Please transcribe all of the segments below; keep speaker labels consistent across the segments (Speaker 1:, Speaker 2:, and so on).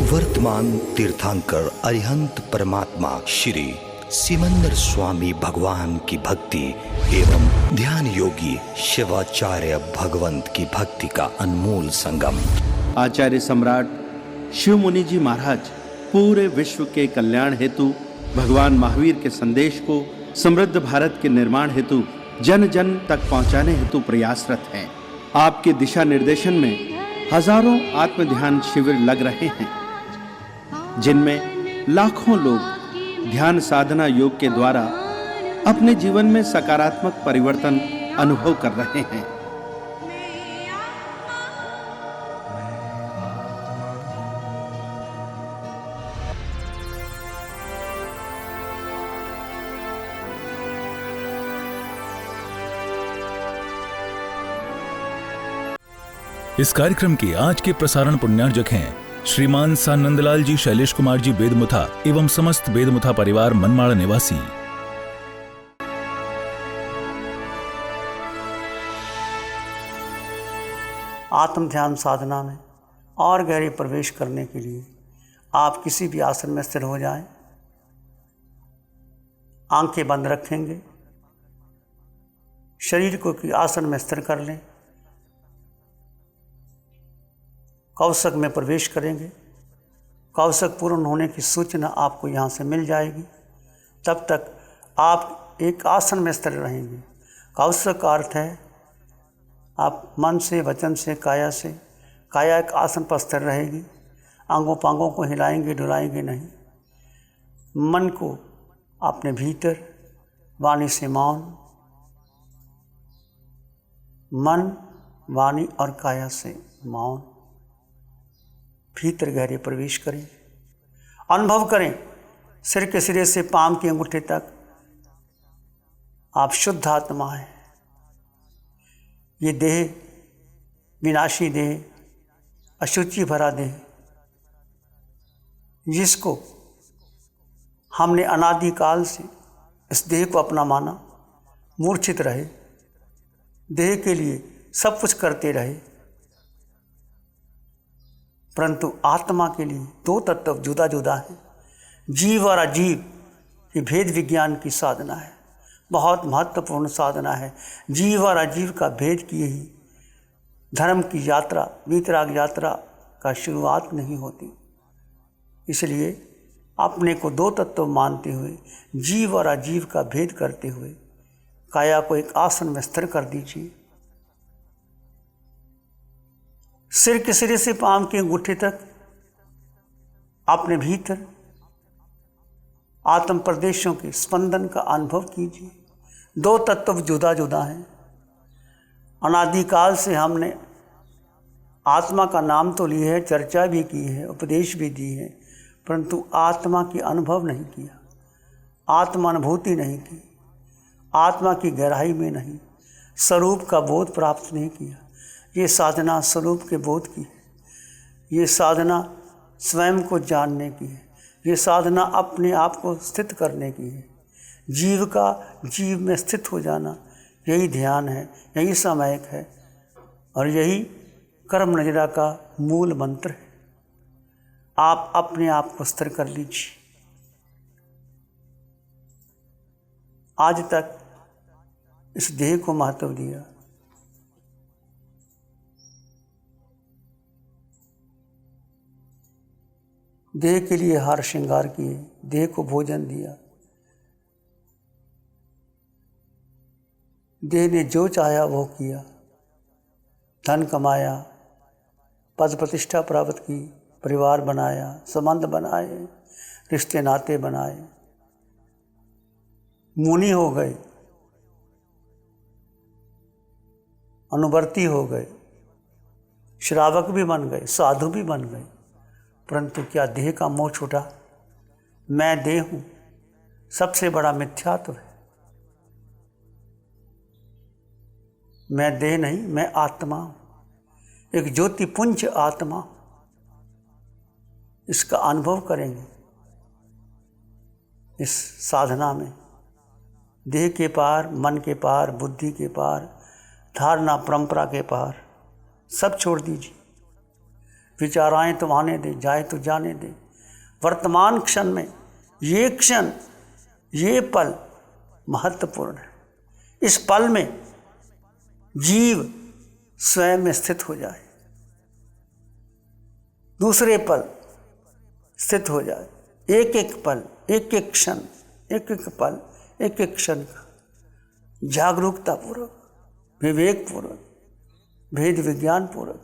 Speaker 1: वर्तमान तीर्थंकर अरिहंत परमात्मा श्री सिमंदर स्वामी भगवान की भक्ति एवं ध्यान योगी शिवाचार्य भगवंत की भक्ति का अनमोल संगम।
Speaker 2: आचार्य सम्राट शिव मुनि जी महाराज पूरे विश्व के कल्याण हेतु भगवान महावीर के संदेश को समृद्ध भारत के निर्माण हेतु जन जन तक पहुंचाने हेतु प्रयासरत हैं। आपके दिशा निर्देशन में हजारों आत्म ध्यान शिविर लग रहे हैं, जिनमें लाखों लोग ध्यान साधना योग के द्वारा अपने जीवन में सकारात्मक परिवर्तन अनुभव कर रहे हैं।
Speaker 3: इस कार्यक्रम के आज के प्रसारण पुण्यार्जक हैं श्रीमान सा नंदलाल जी, शैलेश कुमार जी बेदमुथा एवं समस्त बेदमुथा परिवार मनमाड़ निवासी।
Speaker 4: आत्म ध्यान साधना में और गहरे प्रवेश करने के लिए आप किसी भी आसन में स्थिर हो जाएं, आंखें बंद रखेंगे, शरीर को की आसन में स्थिर कर लें, कौशक में प्रवेश करेंगे। कौशक पूर्ण होने की सूचना आपको यहाँ से मिल जाएगी। तब तक आप एक आसन में स्थिर रहेंगे। कौशक का अर्थ है आप मन से, वचन से, काया एक आसन पर स्थिर रहेगी। अंगों पांगों को हिलाएंगे डुलाएंगे नहीं। मन को अपने भीतर, वाणी से मौन, मन, वाणी और काया से मौन, भीतर गहरे प्रवेश करें। अनुभव करें सिर के सिरे से पांव के अंगूठे तक आप शुद्ध आत्मा हैं। ये देह विनाशी देह, अशुचि भरा देह, जिसको हमने अनादिकाल से इस देह को अपना माना, मूर्छित रहे, देह के लिए सब कुछ करते रहे, परंतु आत्मा के लिए दो तत्व जुदा जुदा है। जीव और अजीव ये भेद विज्ञान की साधना है, बहुत महत्वपूर्ण साधना है। जीव और अजीव का भेद किए ही धर्म की यात्रा, वीतराग यात्रा का शुरुआत नहीं होती। इसलिए अपने को दो तत्व मानते हुए, जीव और अजीव का भेद करते हुए काया को एक आसन में स्थिर कर दीजिए। सिर के सिरे से पांव के अंगूठे तक अपने भीतर आत्म प्रदेशों के स्पंदन का अनुभव कीजिए। दो तत्व जुदा जुदा हैं। अनादिकाल से हमने आत्मा का नाम तो लिया है, चर्चा भी की है, उपदेश भी दी है, परंतु आत्मा की अनुभव नहीं किया, आत्मानुभूति नहीं की, आत्मा की गहराई में नहीं, स्वरूप का बोध प्राप्त नहीं किया। ये साधना स्वरूप के बोध की है। ये साधना स्वयं को जानने की है। ये साधना अपने आप को स्थित करने की है। जीव का जीव में स्थित हो जाना, यही ध्यान है, यही सामयिक है और यही कर्म नजरा का मूल मंत्र है। आप अपने आप को स्थिर कर लीजिए। आज तक इस देह को महत्व दिया, देह के लिए हार श्रृंगार किए, देह को भोजन दिया, देह ने जो चाहा वो किया, धन कमाया, पद प्रतिष्ठा प्राप्त की, परिवार बनाया, संबंध बनाए, रिश्ते नाते बनाए, मुनि हो गए, अनुवर्ती हो गए, श्रावक भी बन गए, साधु भी बन गए, परंतु क्या देह का मोह छूटा? मैं देह हूँ, सबसे बड़ा मिथ्यात्व है। मैं देह नहीं, मैं आत्मा हूँ, एक ज्योतिपुंज आत्मा। इसका अनुभव करेंगे इस साधना में। देह के पार, मन के पार, बुद्धि के पार, धारणा परंपरा के पार सब छोड़ दीजिए। विचार आए तो आने दे, जाए तो जाने दे। वर्तमान क्षण में ये क्षण, ये पल महत्वपूर्ण है। इस पल में जीव स्वयं में स्थित हो जाए, दूसरे पल स्थित हो जाए। एक एक पल, एक एक क्षण, एक एक पल, एक एक क्षण का जागरूकता पूर्वक, विवेक पूर्वक, भेद विज्ञान पूर्वक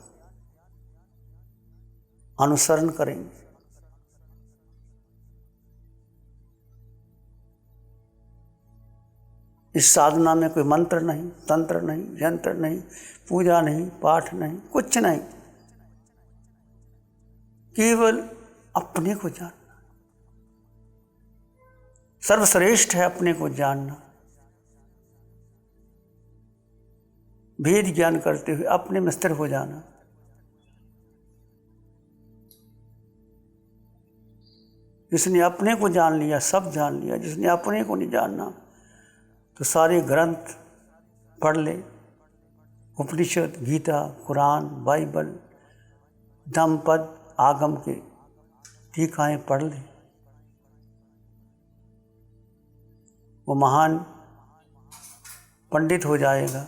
Speaker 4: अनुसरण करेंगे। इस साधना में कोई मंत्र नहीं, तंत्र नहीं, यंत्र नहीं, पूजा नहीं, पाठ नहीं, कुछ नहीं, केवल अपने को जानना। सर्वश्रेष्ठ है अपने को जानना। भेद ज्ञान करते हुए अपने में स्थिर हो जाना। जिसने अपने को जान लिया सब जान लिया। जिसने अपने को नहीं जानना तो सारे ग्रंथ पढ़ ले, उपनिषद, गीता, कुरान, बाइबल, धम्मपद, आगम के टीकाएं पढ़ ले, वो महान पंडित हो जाएगा।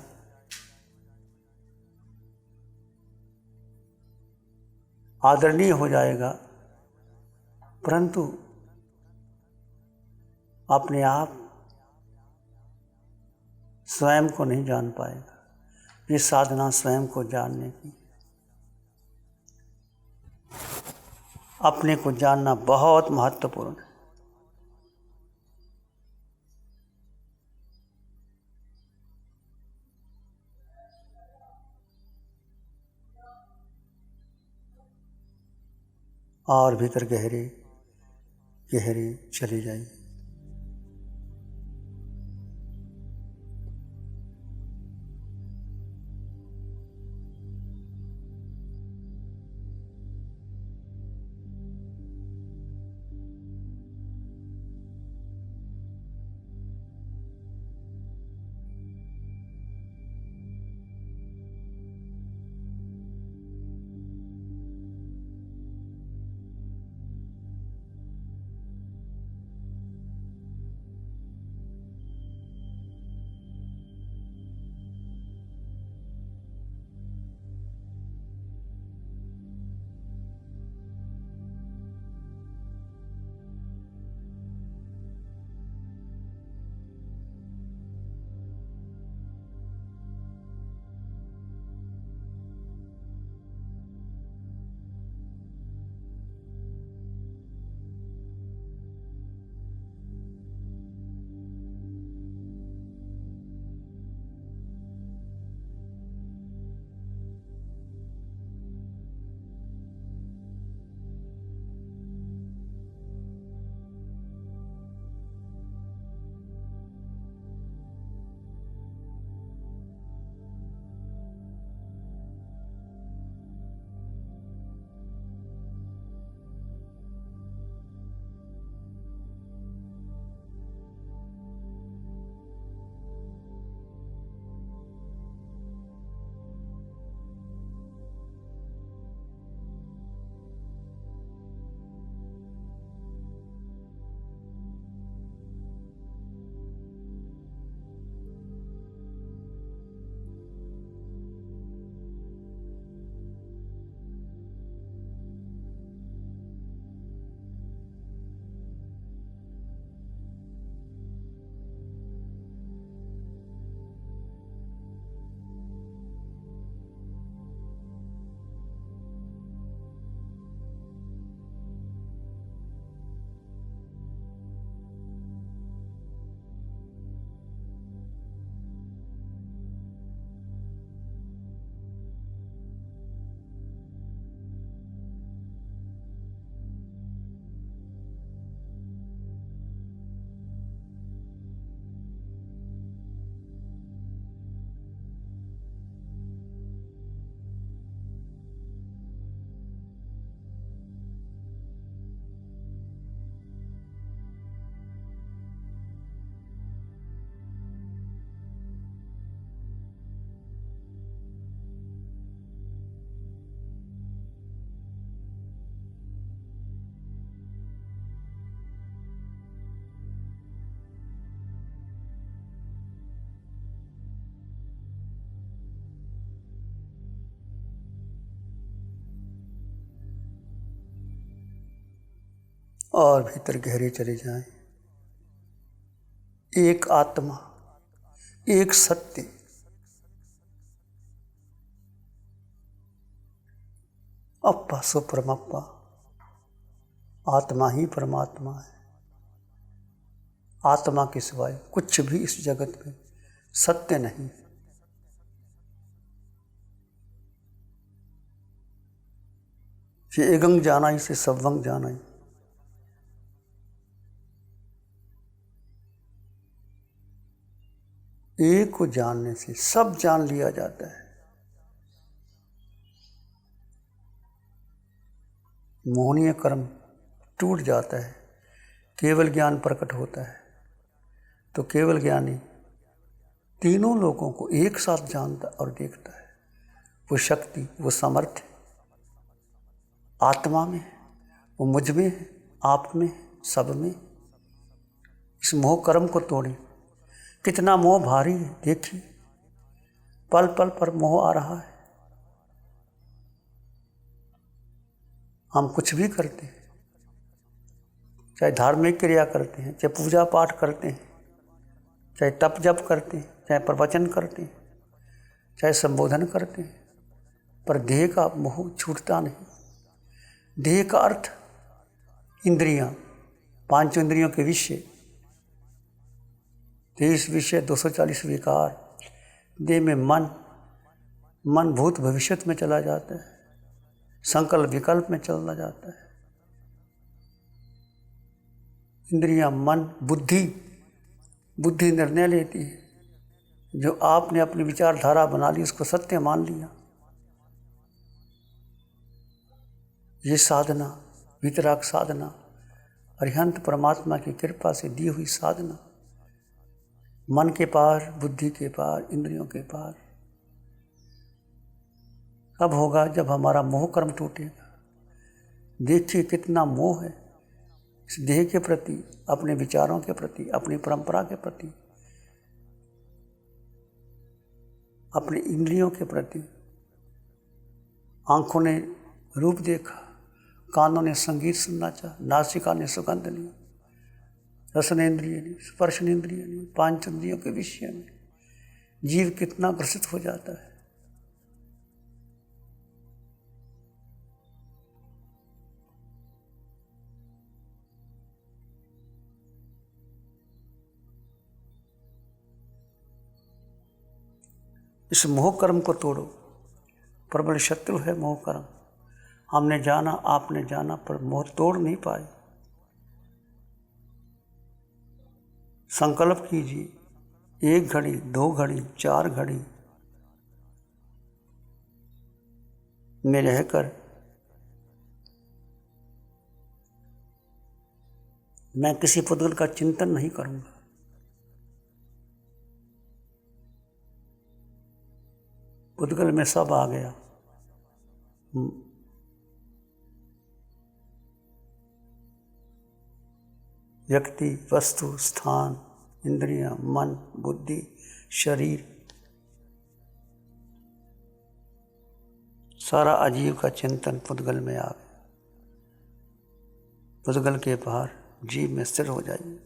Speaker 4: आदरणीय हो जाएगा, परंतु अपने आप स्वयं को नहीं जान पाएगा। ये साधना स्वयं को जानने की, अपने को जानना बहुत महत्वपूर्ण है। और भीतर गहरे गहरे चले जाइए। और भीतर गहरे चले जाएं। एक आत्मा, एक सत्य, अप्पा सो परमप्पा, आत्मा ही परमात्मा है। आत्मा के सिवाय कुछ भी इस जगत में सत्य नहीं। ये एगंग जानाई से सवंग जानाई। एक को जानने से सब जान लिया जाता है। मोहनीय कर्म टूट जाता है, केवल ज्ञान प्रकट होता है। तो केवल ज्ञानी तीनों लोगों को एक साथ जानता और देखता है। वो शक्ति, वो सामर्थ्य आत्मा में, वो मुझ में है, आप में, सब में। इस मोह कर्म को तोड़ें। कितना मोह भारी है, देखिए पल पल पर मोह आ रहा है। हम कुछ भी करते हैं, चाहे धार्मिक क्रिया करते हैं, चाहे पूजा पाठ करते हैं, चाहे तप जप करते हैं, चाहे प्रवचन करते हैं, चाहे संबोधन करते हैं, पर देह का मोह छूटता नहीं। देह का अर्थ इंद्रियां, पांचों इंद्रियों के विषय, 23 विषय, 240 विकार। देह में मन भूत भविष्य में चला जाता है, संकल्प विकल्प में चला जाता है। इंद्रियां, मन, बुद्धि निर्णय लेती है। जो आपने अपनी विचारधारा बना ली, उसको सत्य मान लिया। ये साधना, वितराग साधना, अरिहंत परमात्मा की कृपा से दी हुई साधना, मन के पार, बुद्धि के पार, इंद्रियों के पार कब होगा? जब हमारा मोह कर्म टूटेगा। देखिए कितना मोह है इस देह के प्रति, अपने विचारों के प्रति, अपनी परंपरा के प्रति, अपनी इंद्रियों के प्रति। आंखों ने रूप देखा, कानों ने संगीत सुनना चाहा, नासिका ने सुगंध ली, रसनेन्द्रिय ने, स्पर्शनेन्द्रिय ने, पांच इंद्रियों के विषय में जीव कितना ग्रसित हो जाता है। इस मोह कर्म को तोड़ो। प्रबल शत्रु है मोह कर्म। हमने जाना, आपने जाना, पर मोह तोड़ नहीं पाए। संकल्प कीजिए, 1 घड़ी, 2 घड़ी, 4 घड़ी में रहकर मैं किसी पुद्गल का चिंतन नहीं करूंगा। पुद्गल में सब आ गया। व्यक्ति, वस्तु, स्थान, इंद्रियां, मन, बुद्धि, शरीर, सारा अजीव का चिंतन पुद्गल में आ गया। पुद्गल के पार जीव में स्थिर हो जाइए।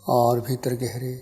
Speaker 4: और भीतर गहरे।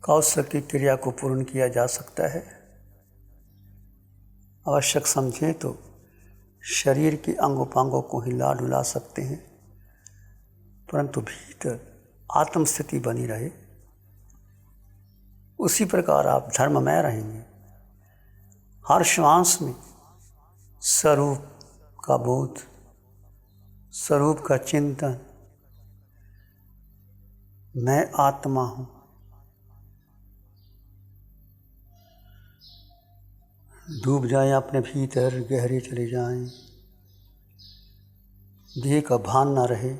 Speaker 4: कौशक की क्रिया को पूर्ण किया जा सकता है। आवश्यक समझें तो शरीर के अंगोपांगों को हिला डुला सकते हैं, परंतु भीतर आत्म स्थिति बनी रहे, उसी प्रकार आप धर्ममय रहेंगे। हर श्वास में स्वरूप का बोध, स्वरूप का चिंतन, मैं आत्मा हूँ। डूब जाएं अपने भीतर, गहरे चले जाएं, देह का भान ना रहे।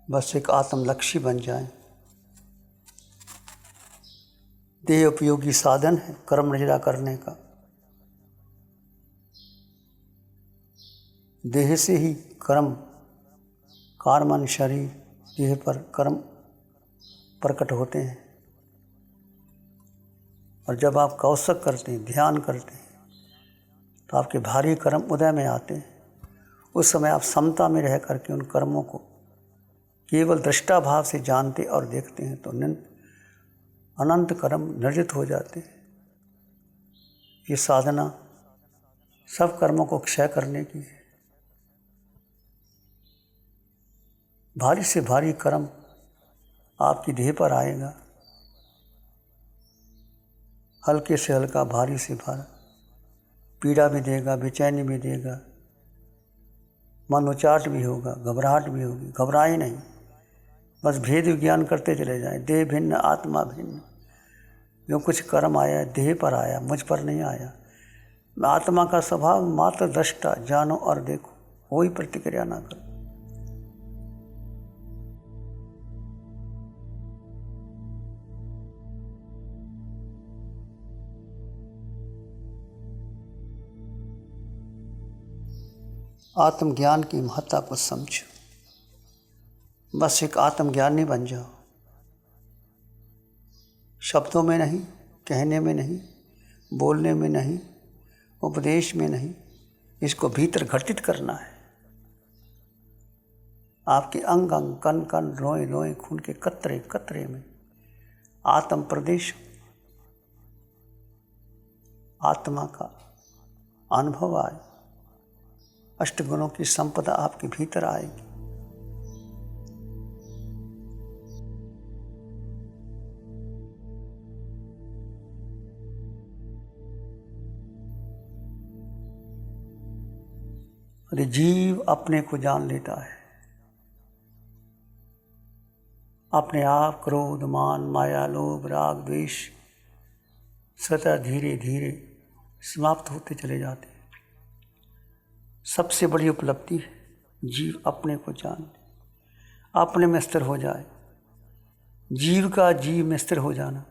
Speaker 4: बस एक आत्मलक्ष्य बन जाएं। देह उपयोगी साधन है कर्म निर्वाह करने का। देह से ही कर्म, कार्मन शरीर, देह पर कर्म प्रकट होते हैं। और जब आप कौशक करते हैं, ध्यान करते हैं, तो आपके भारी कर्म उदय में आते हैं। उस समय आप समता में रह करके उन कर्मों को केवल दृष्टा भाव से जानते और देखते हैं, तो अनंत कर्म निर्जित हो जाते हैं। ये साधना सब कर्मों को क्षय करने की है। भारी से भारी कर्म आपकी देह पर आएगा, हल्के से हल्का, भारी से भारा, पीड़ा भी देगा, बेचैनी भी देगा, मन उचाट भी होगा, घबराहट भी होगी। घबराए नहीं, बस भेद विज्ञान करते चले जाएं। देह भिन्न, आत्मा भिन्न। जो कुछ कर्म आया देह पर आया, मुझ पर नहीं आया। मैं आत्मा का स्वभाव मात्र दृष्टा, जानो और देखो, कोई प्रतिक्रिया ना करो। आत्मज्ञान की महत्ता को समझो। बस एक आत्मज्ञानी बन जाओ। शब्दों में नहीं, कहने में नहीं, बोलने में नहीं, उपदेश में नहीं, इसको भीतर घटित करना है। आपके अंग अंग, कण कण, रोए रोए, खून के कतरे कतरे में आत्म प्रदेश, आत्मा का अनुभव आए। अष्टगुणों की संपदा आपके भीतर आएगी। अरे जीव अपने को जान लेता है। अपने आप क्रोध, मान, माया, लोभ, राग, द्वेष स्वतः धीरे धीरे समाप्त होते चले जाते हैं। सबसे बड़ी उपलब्धि है जीव अपने को जान ले, अपने में स्थिर हो जाए। जीव का जीव में स्थिर हो जाना,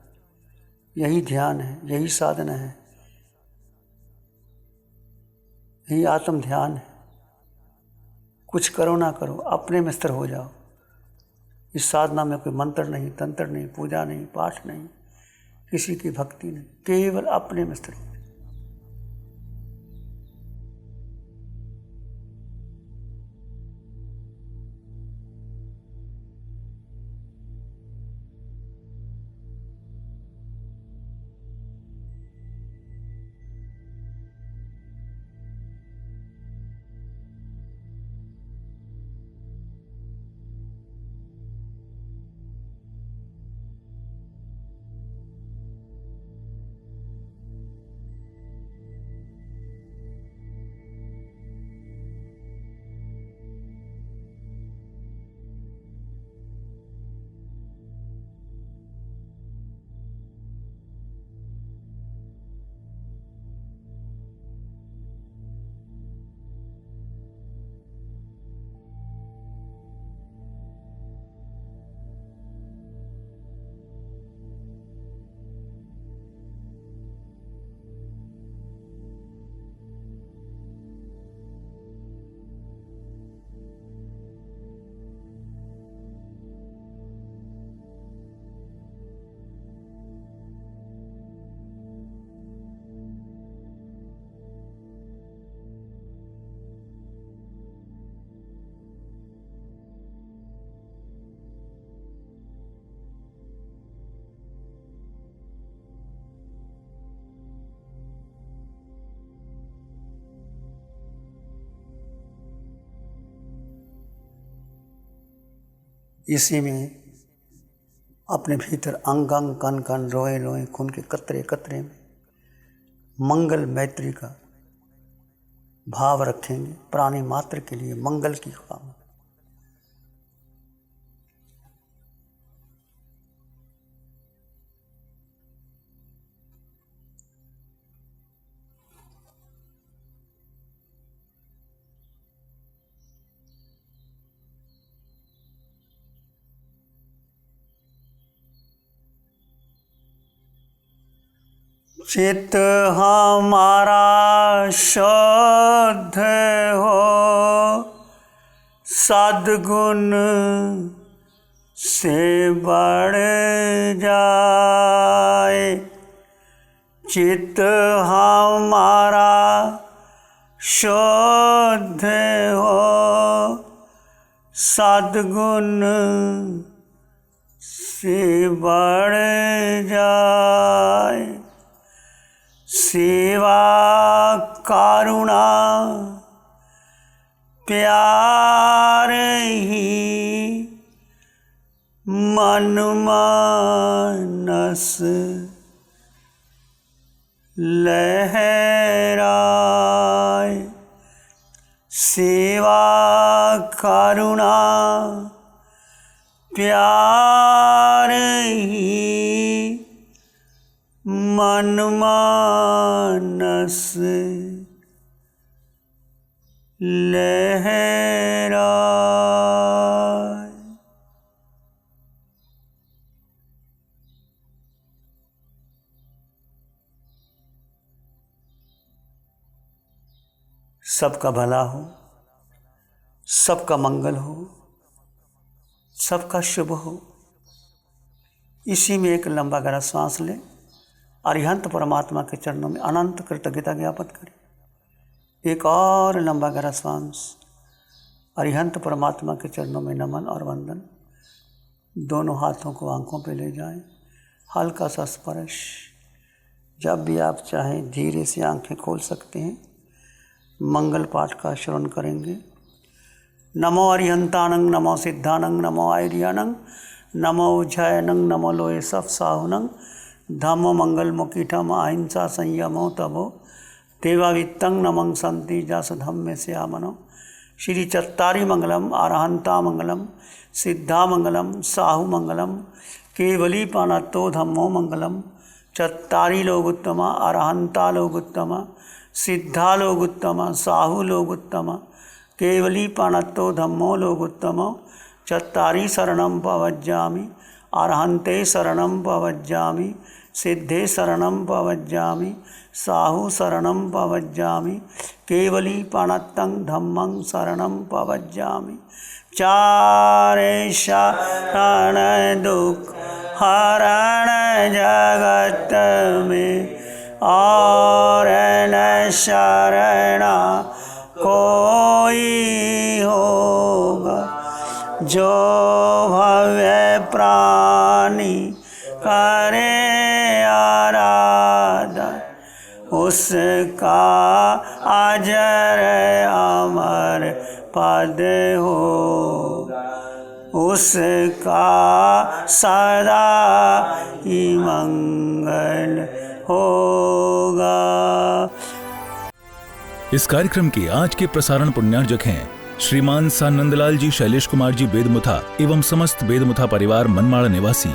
Speaker 4: यही ध्यान है, यही साधना है, यही आत्म ध्यान है। कुछ करो ना करो, अपने में स्थिर हो जाओ। इस साधना में कोई मंत्र नहीं, तंत्र नहीं, पूजा नहीं, पाठ नहीं, किसी की भक्ति नहीं, केवल अपने में स्थिर। इसी में अपने भीतर अंग अंग कण कण रोए रोए खून के कतरे कतरे में मंगल मैत्री का भाव रखेंगे। प्राणी मात्र के लिए मंगल की कामना। चित्त हमारा शुद्ध हो सद्गुण से बढ़ जाए। चित्त हमारा शुद्ध हो सद्गुण से बढ़ जाए। सेवा करुणा प्यार ही मन मानस लहराए। सेवा करुणा प्यार ही मन मानस लहराए। सबका भला हो, सबका मंगल हो, सबका शुभ हो। इसी में एक लंबा गहरा सांस लें। अरिहंत परमात्मा के चरणों में अनंत कृतज्ञता ज्ञापित करें। एक और लंबा गहरा सांस। अरिहंत परमात्मा के चरणों में नमन और वंदन। दोनों हाथों को आंखों पे ले जाएं। हल्का सा स्पर्श। जब भी आप चाहें धीरे से आंखें खोल सकते हैं। मंगल पाठ का श्रवण करेंगे। नमो अरिहंतानंग, नमो सिद्धानंग, नमो आयर्यानंग, नमो उज्जयनंग, नमो लोये सफ साहुनंग, धम्मो मंगल मुकीठम अहिंसा संयमो तबो देवावित्तं नमं संति जस धम्मे स्यामनो। श्री चत्तारी मंगलम, अरहंता मंगलम, सिद्धा मंगलम, साहु मंगलम, केवली पानत्तो धम्मो मंगलम। चत्तारी लोग उत्तमा, अरहंता लोग उत्तमा, सिद्धा लोग उत्तमा, साहु लोग उत्तमा, केवली पानत्तो धम्मो लोग उत्तमो। चत्तारी शरणं पवज्जामि, अरहंते शरणं पवज्जामि, सिद्धे शरणं पवज्जामि, साहु शरणं पवज्जामि, केवली पाणत्तं धम्मं शरणं पवज्जामि। चारे शरण दुख हरण जगत में, और न शरणा कोई होगा। जो भव्य प्राणी करे आराधन, उसका अजर अमर पद होगा। उसका सदा ही मंगल होगा।
Speaker 3: इस कार्यक्रम के आज के प्रसारण पुण्यार्जक हैं श्रीमान सा नंदलाल जी शैलेश कुमार जी बेदमुथा एवं समस्त बेदमुथा परिवार मनमाड़ निवासी।